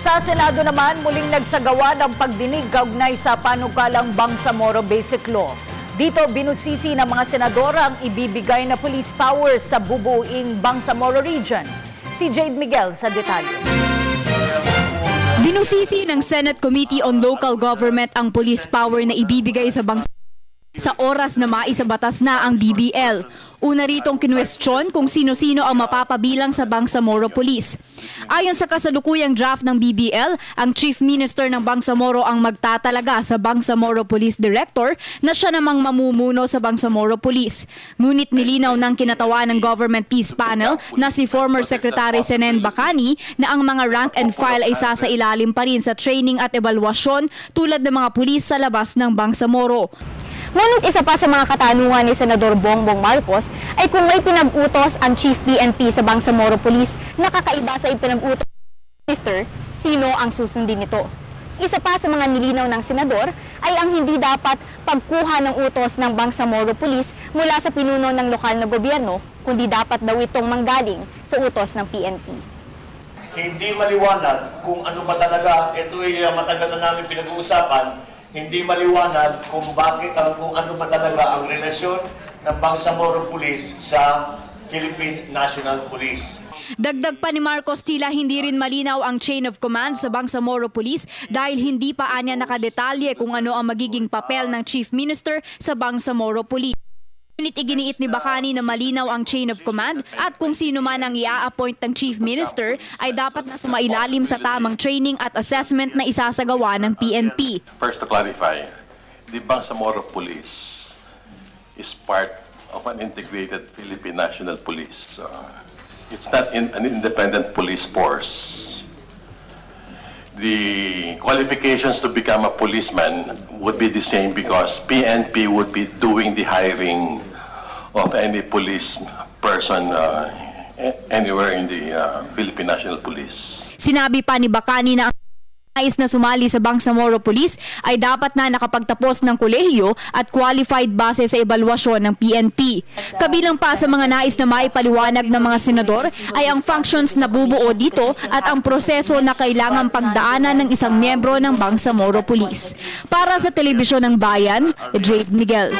Sa Senado naman, muling nagsagawa ng pagdinig kaugnay sa panukalang Bangsamoro Basic Law. Dito, binusisi ng mga senador ang ibibigay na police powers sa bubuing Bangsamoro Region. Si Jade Miguel sa detalye. Binusisi ng Senate Committee on Local Government ang police power na ibibigay sa Bangsamoro sa oras na maisabatas na ang BBL. Una ritong kinwestiyon kung sino-sino ang mapapabilang sa Bangsamoro Police. Ayon sa kasalukuyang draft ng BBL, ang Chief Minister ng Bangsamoro ang magtatalaga sa Bangsamoro Police Director na siya namang mamumuno sa Bangsamoro Police. Ngunit nilinaw ng kinatawan ng Government Peace Panel na si former Secretary Senen Bacani na ang mga rank and file ay sasailalim pa rin sa training at ebalwasyon tulad ng mga pulis sa labas ng Bangsamoro. Ngunit isa pa sa mga katanungan ni Senador Bongbong Marcos ay kung may pinag-utos ang Chief PNP sa Bangsamoro Police na kakaiba sa ipinag-utos ng Minister, sino ang susundin nito? Isa pa sa mga nilinaw ng Senador ay ang hindi dapat pagkuha ng utos ng Bangsamoro Police mula sa pinuno ng lokal na gobyerno, kundi dapat daw itong manggaling sa utos ng PNP. Hindi maliwanag kung ano ba talaga, ito ay matagal na namin pinag-uusapan. Hindi maliwanag kung bakit kung ano ba talaga ang relasyon ng Bangsamoro Police sa Philippine National Police. Dagdag pa ni Marcos, tila hindi rin malinaw ang chain of command sa Bangsamoro Police dahil hindi pa anya nakadetalye kung ano ang magiging papel ng Chief Minister sa Bangsamoro Police. Ngunit iginiit ni Bacani na malinaw ang chain of command at kung sino man ang i-appoint ng Chief Minister ay dapat na sumailalim sa tamang training at assessment na isasagawa ng PNP. First to clarify, the Bangsamoro Police is part of an integrated Philippine National Police. It's not an independent police force. The qualifications to become a policeman would be the same because PNP would be doing the hiring of any police person anywhere in the Philippine National Police. Sinabi pa ni Bacani na ang nais na sumali sa Bangsamoro Police ay dapat na nakapagtapos ng kolehiyo at qualified base sa ebalwasyon ng PNP. Kabilang pa sa mga nais na maipaliwanag ng mga senador ay ang functions na bubuo dito at ang proseso na kailangang pagdaanan ng isang miyembro ng Bangsamoro Police. Para sa Telebisyon ng Bayan, Jade Miguel.